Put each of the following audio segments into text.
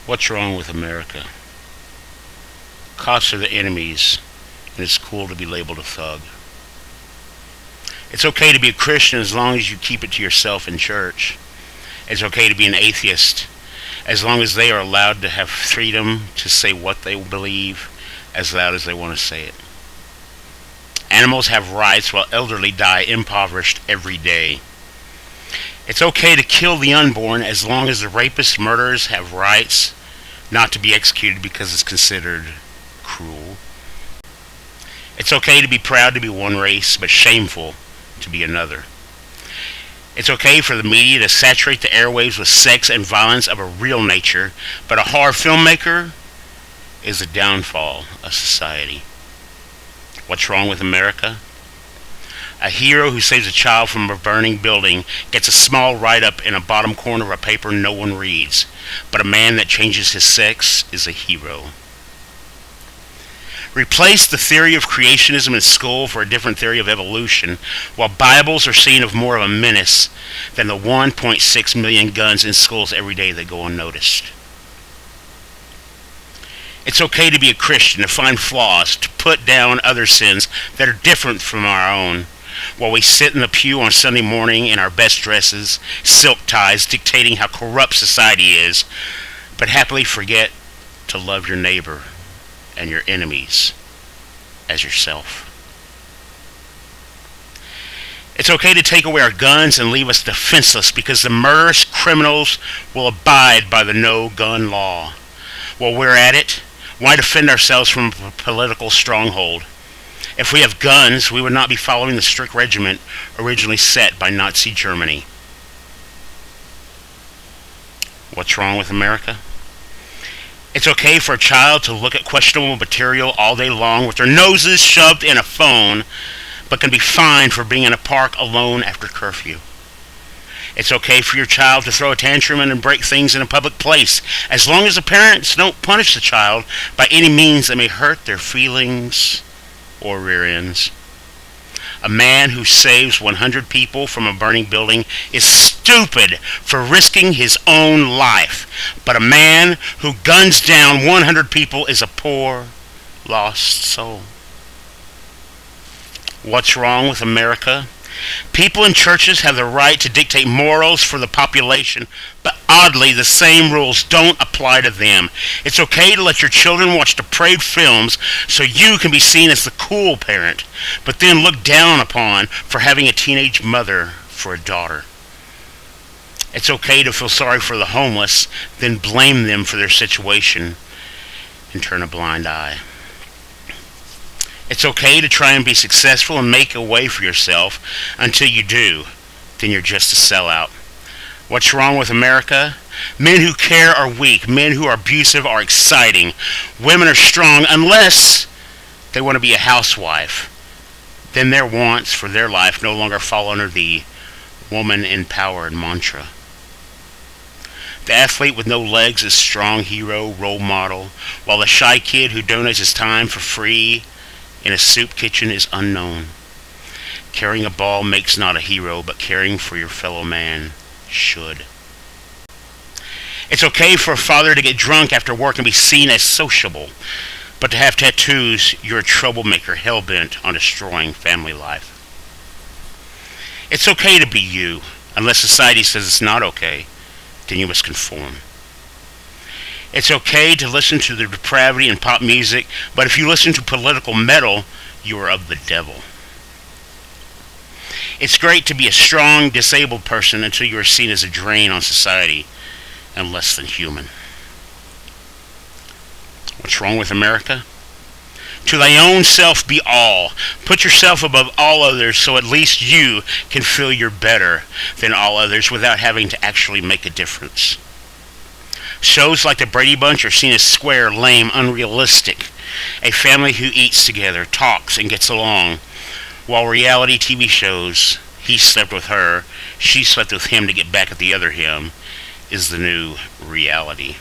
What's wrong with America? Cops are the enemies, and it's cool to be labeled a thug. It's okay to be a Christian as long as you keep it to yourself in church. It's okay to be an atheist as long as they are allowed to have freedom to say what they believe as loud as they want to say it. Animals have rights while elderly die impoverished every day. It's okay to kill the unborn as long as the rapists, murderers have rights not to be executed because it's considered cruel. It's okay to be proud to be one race, but shameful to be another. It's okay for the media to saturate the airwaves with sex and violence of a real nature, but a horror filmmaker is the downfall of society. What's wrong with America? A hero who saves a child from a burning building gets a small write-up in a bottom corner of a paper no one reads, but a man that changes his sex is a hero. Replace the theory of creationism in school for a different theory of evolution, while Bibles are seen of more of a menace than the 1.6 million guns in schools every day that go unnoticed. It's okay to be a Christian, to find flaws, to put down other sins that are different from our own, while we sit in the pew on Sunday morning in our best dresses, silk ties, dictating how corrupt society is, but happily forget to love your neighbor and your enemies as yourself. It's okay to take away our guns and leave us defenseless because the murderous criminals will abide by the no-gun law. While we're at it, why defend ourselves from a political stronghold? If we have guns, we would not be following the strict regiment originally set by Nazi Germany. What's wrong with America? It's okay for a child to look at questionable material all day long with their noses shoved in a phone, but can be fined for being in a park alone after curfew. It's okay for your child to throw a tantrum and break things in a public place, as long as the parents don't punish the child by any means that may hurt their feelings or rear ends. A man who saves 100 people from a burning building is stupid for risking his own life. But a man who guns down 100 people is a poor, lost soul. What's wrong with America? People in churches have the right to dictate morals for the population, but oddly, the same rules don't apply to them. It's okay to let your children watch depraved films so you can be seen as the cool parent, but then look down upon for having a teenage mother for a daughter. It's okay to feel sorry for the homeless, then blame them for their situation and turn a blind eye. It's okay to try and be successful and make a way for yourself until you do. Then you're just a sellout. What's wrong with America? Men who care are weak. Men who are abusive are exciting. Women are strong unless they want to be a housewife. Then their wants for their life no longer fall under the woman empowered mantra. The athlete with no legs is strong hero, role model, while the shy kid who donates his time for free in a soup kitchen is unknown. Carrying a ball makes not a hero, but caring for your fellow man should. It's okay for a father to get drunk after work and be seen as sociable, but to have tattoos, you're a troublemaker hell-bent on destroying family life. It's okay to be you, unless society says it's not okay, then you must conform. It's okay to listen to the depravity in pop music, but if you listen to political metal, you are of the devil. It's great to be a strong, disabled person until you are seen as a drain on society and less than human. What's wrong with America? To thy own self be all. Put yourself above all others so at least you can feel you're better than all others without having to actually make a difference. Shows like the Brady Bunch are seen as square, lame, unrealistic. A family who eats together, talks, and gets along. While reality TV shows, he slept with her, she slept with him to get back at the other him, is the new reality.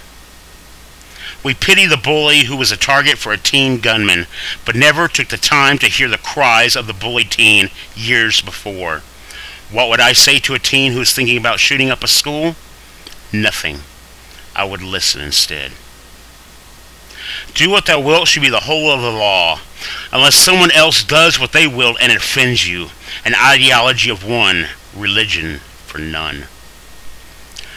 We pity the bully who was a target for a teen gunman, but never took the time to hear the cries of the bullied teen years before. What would I say to a teen who is thinking about shooting up a school? Nothing. I would listen instead. Do what thou wilt should be the whole of the law, unless someone else does what they will and it offends you. An ideology of one, religion for none.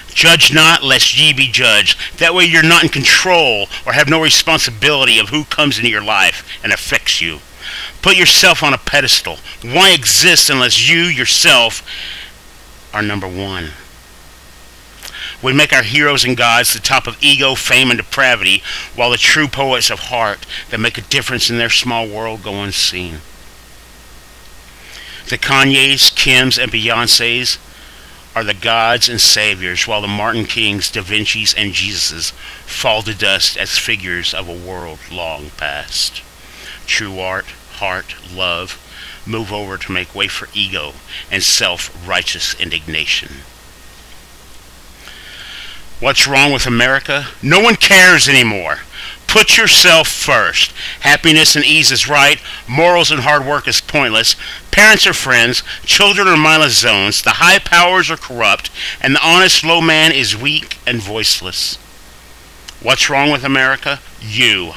Judge not, lest ye be judged. That way you're not in control or have no responsibility of who comes into your life and affects you. Put yourself on a pedestal. Why exist unless you yourself are number one? We make our heroes and gods the top of ego, fame, and depravity, while the true poets of heart that make a difference in their small world go unseen. The Kanyes, Kims, and Beyoncés are the gods and saviors, while the Martin Kings, Da Vinci's, and Jesuses fall to dust as figures of a world long past. True art, heart, love move over to make way for ego and self-righteous indignation. What's wrong with America? No one cares anymore. Put yourself first. Happiness and ease is right. Morals and hard work is pointless. Parents are friends. Children are mindless zones. The high powers are corrupt. And the honest low man is weak and voiceless. What's wrong with America? You.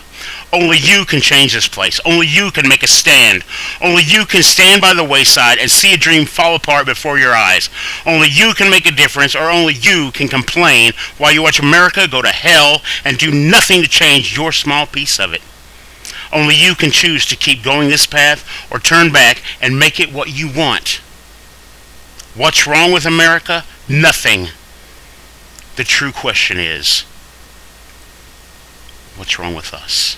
Only you can change this place. Only you can make a stand. Only you can stand by the wayside and see a dream fall apart before your eyes. Only you can make a difference, or only you can complain while you watch America go to hell and do nothing to change your small piece of it. Only you can choose to keep going this path or turn back and make it what you want. What's wrong with America? Nothing. The true question is, what's wrong with us?